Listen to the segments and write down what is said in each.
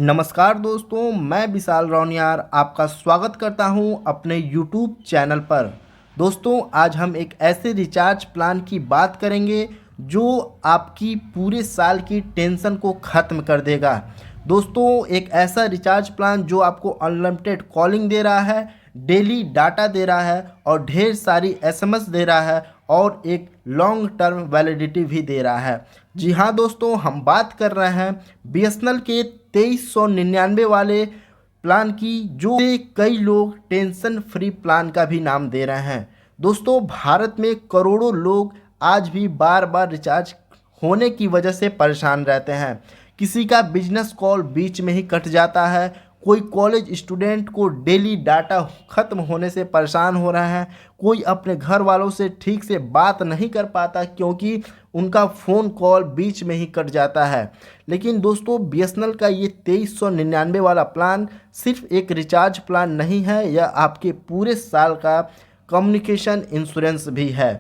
नमस्कार दोस्तों, मैं विशाल रौनियार आपका स्वागत करता हूं अपने YouTube चैनल पर। दोस्तों, आज हम एक ऐसे रिचार्ज प्लान की बात करेंगे जो आपकी पूरे साल की टेंशन को ख़त्म कर देगा। दोस्तों, एक ऐसा रिचार्ज प्लान जो आपको अनलिमिटेड कॉलिंग दे रहा है, डेली डाटा दे रहा है और ढेर सारी SMS दे रहा है और एक लॉन्ग टर्म वैलिडिटी भी दे रहा है। जी हाँ दोस्तों, हम बात कर रहे हैं BSNL के 2399 वाले प्लान की, जो कई लोग टेंशन फ्री प्लान का भी नाम दे रहे हैं। दोस्तों, भारत में करोड़ों लोग आज भी बार बार रिचार्ज होने की वजह से परेशान रहते हैं। किसी का बिजनेस कॉल बीच में ही कट जाता है, कोई कॉलेज स्टूडेंट को डेली डाटा ख़त्म होने से परेशान हो रहा है, कोई अपने घर वालों से ठीक से बात नहीं कर पाता क्योंकि उनका फ़ोन कॉल बीच में ही कट जाता है। लेकिन दोस्तों, BSNL का ये 2399 वाला प्लान सिर्फ एक रिचार्ज प्लान नहीं है, यह आपके पूरे साल का कम्युनिकेशन इंश्योरेंस भी है।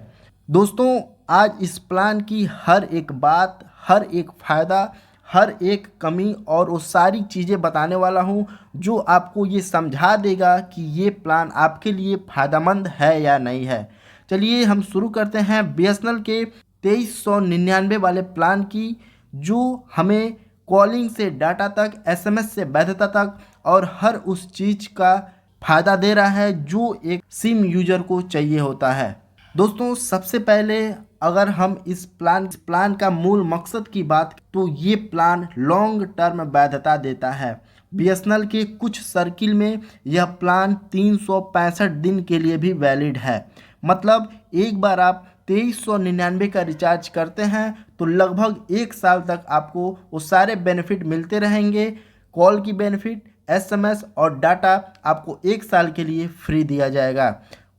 दोस्तों, आज इस प्लान की हर एक बात, हर एक फ़ायदा, हर एक कमी और वो सारी चीज़ें बताने वाला हूँ जो आपको ये समझा देगा कि ये प्लान आपके लिए फ़ायदेमंद है या नहीं है। चलिए हम शुरू करते हैं BSNL के 2399 वाले प्लान की, जो हमें कॉलिंग से डाटा तक, SMS से वैधता तक और हर उस चीज़ का फ़ायदा दे रहा है जो एक सिम यूजर को चाहिए होता है। दोस्तों, सबसे पहले अगर हम इस प्लान का मूल मकसद की बात, तो ये प्लान लॉन्ग टर्म वैधता देता है। BSNL के कुछ सर्किल में यह प्लान 365 दिन के लिए भी वैलिड है। मतलब एक बार आप 2399 का रिचार्ज करते हैं तो लगभग एक साल तक आपको वो सारे बेनिफिट मिलते रहेंगे। कॉल की बेनिफिट, SMS और डाटा आपको एक साल के लिए फ्री दिया जाएगा।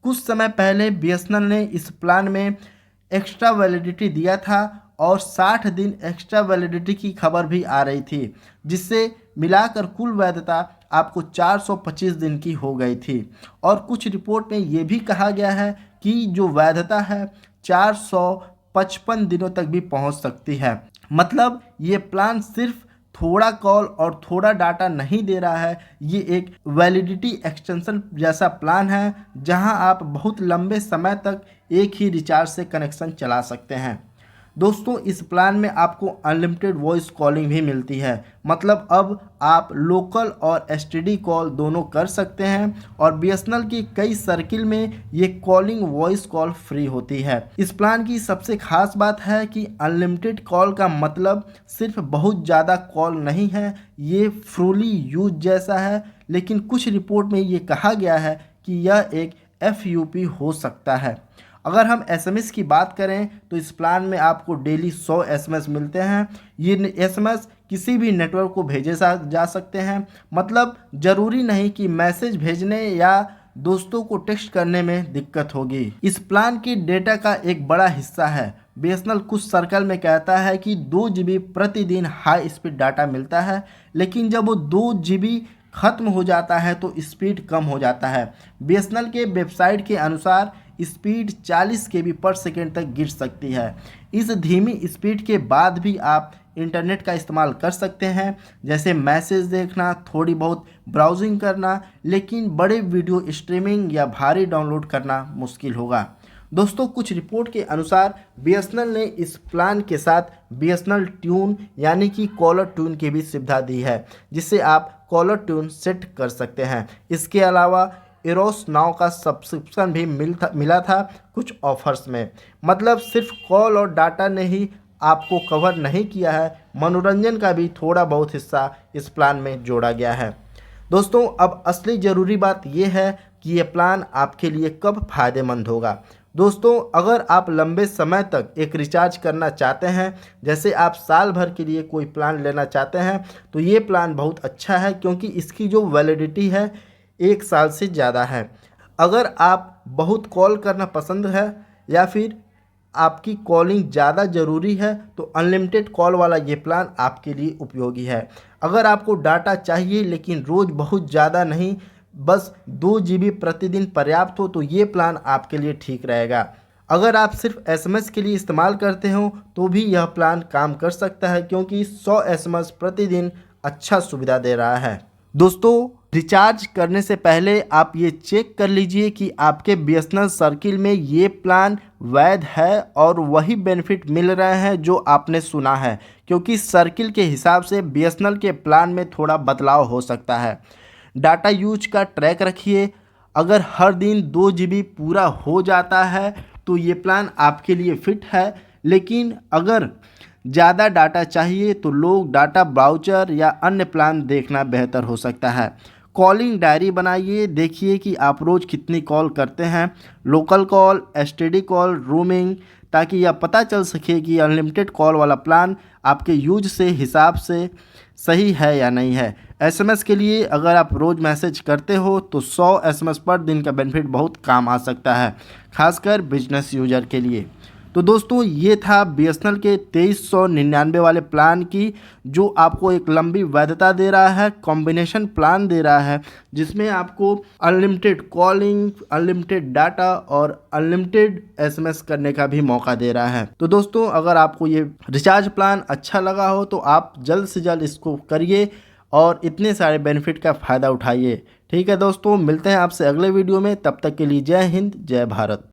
कुछ समय पहले BSNL ने इस प्लान में एक्स्ट्रा वैलिडिटी दिया था और 60 दिन एक्स्ट्रा वैलिडिटी की खबर भी आ रही थी, जिससे मिलाकर कुल वैधता आपको 425 दिन की हो गई थी। और कुछ रिपोर्ट में ये भी कहा गया है कि जो वैधता है 455 दिनों तक भी पहुंच सकती है। मतलब ये प्लान सिर्फ थोड़ा कॉल और थोड़ा डाटा नहीं दे रहा है, ये एक वैलिडिटी एक्सटेंशन जैसा प्लान है जहां आप बहुत लंबे समय तक एक ही रिचार्ज से कनेक्शन चला सकते हैं। दोस्तों, इस प्लान में आपको अनलिमिटेड वॉइस कॉलिंग भी मिलती है। मतलब अब आप लोकल और STD कॉल दोनों कर सकते हैं और BSNL की कई सर्किल में ये कॉलिंग वॉइस कॉल फ्री होती है। इस प्लान की सबसे खास बात है कि अनलिमिटेड कॉल का मतलब सिर्फ बहुत ज़्यादा कॉल नहीं है, ये फुली यूज जैसा है। लेकिन कुछ रिपोर्ट में ये कहा गया है कि यह एक FUP हो सकता है। अगर हम SMS की बात करें तो इस प्लान में आपको डेली 100 SMS मिलते हैं। ये SMS किसी भी नेटवर्क को भेजे जा सकते हैं। मतलब ज़रूरी नहीं कि मैसेज भेजने या दोस्तों को टेक्स्ट करने में दिक्कत होगी। इस प्लान की डेटा का एक बड़ा हिस्सा है। BSNL कुछ सर्कल में कहता है कि 2 GB प्रतिदिन हाई स्पीड डाटा मिलता है, लेकिन जब वो 2 GB ख़त्म हो जाता है तो स्पीड कम हो जाता है। BSNL के वेबसाइट के अनुसार स्पीड 40 KB पर सेकेंड तक गिर सकती है। इस धीमी स्पीड के बाद भी आप इंटरनेट का इस्तेमाल कर सकते हैं, जैसे मैसेज देखना, थोड़ी बहुत ब्राउजिंग करना, लेकिन बड़े वीडियो स्ट्रीमिंग या भारी डाउनलोड करना मुश्किल होगा। दोस्तों, कुछ रिपोर्ट के अनुसार BSNL ने इस प्लान के साथ BSNL ट्यून यानी कि कॉलर ट्यून की भी सुविधा दी है, जिससे आप कॉलर ट्यून सेट कर सकते हैं। इसके अलावा एरोस नाउ का सब्सक्रिप्शन भी मिला था कुछ ऑफर्स में। मतलब सिर्फ कॉल और डाटा ने ही आपको कवर नहीं किया है, मनोरंजन का भी थोड़ा बहुत हिस्सा इस प्लान में जोड़ा गया है। दोस्तों, अब असली ज़रूरी बात यह है कि ये प्लान आपके लिए कब फ़ायदेमंद होगा। दोस्तों, अगर आप लंबे समय तक एक रिचार्ज करना चाहते हैं, जैसे आप साल भर के लिए कोई प्लान लेना चाहते हैं, तो ये प्लान बहुत अच्छा है क्योंकि इसकी जो वैलिडिटी है 1 साल से ज़्यादा है। अगर आप बहुत कॉल करना पसंद है या फिर आपकी कॉलिंग ज़्यादा ज़रूरी है तो अनलिमिटेड कॉल वाला ये प्लान आपके लिए उपयोगी है। अगर आपको डाटा चाहिए लेकिन रोज़ बहुत ज़्यादा नहीं, बस 2 GB प्रतिदिन पर्याप्त हो, तो ये प्लान आपके लिए ठीक रहेगा। अगर आप सिर्फ SMS के लिए इस्तेमाल करते हो तो भी यह प्लान काम कर सकता है, क्योंकि 100 SMS प्रतिदिन अच्छा सुविधा दे रहा है। दोस्तों, रिचार्ज करने से पहले आप ये चेक कर लीजिए कि आपके बीएसएनएल सर्किल में ये प्लान वैध है और वही बेनिफिट मिल रहे हैं जो आपने सुना है, क्योंकि सर्किल के हिसाब से बीएसएनएल के प्लान में थोड़ा बदलाव हो सकता है। डाटा यूज का ट्रैक रखिए। अगर हर दिन 2 GB पूरा हो जाता है तो ये प्लान आपके लिए फिट है, लेकिन अगर ज़्यादा डाटा चाहिए तो लोग डाटा ब्राउचर या अन्य प्लान देखना बेहतर हो सकता है। कॉलिंग डायरी बनाइए, देखिए कि आप रोज़ कितनी कॉल करते हैं, local call, STD call, roaming, ताकि यह पता चल सके कि अनलिमिटेड कॉल वाला प्लान आपके यूज से हिसाब से सही है या नहीं है। एसएमएस के लिए अगर आप रोज़ मैसेज करते हो तो 100 एसएमएस पर दिन का बेनिफिट बहुत काम आ सकता है, खासकर बिजनेस यूजर के लिए। तो दोस्तों, ये था बीएसएनएल के 2399 वाले प्लान की, जो आपको एक लंबी वैधता दे रहा है, कॉम्बिनेशन प्लान दे रहा है, जिसमें आपको अनलिमिटेड कॉलिंग, अनलिमिटेड डाटा और अनलिमिटेड एसएमएस करने का भी मौका दे रहा है। तो दोस्तों, अगर आपको ये रिचार्ज प्लान अच्छा लगा हो तो आप जल्द से जल्द इसको करिए और इतने सारे बेनिफिट का फ़ायदा उठाइए। ठीक है दोस्तों, मिलते हैं आपसे अगले वीडियो में। तब तक के लिए जय हिंद, जय भारत।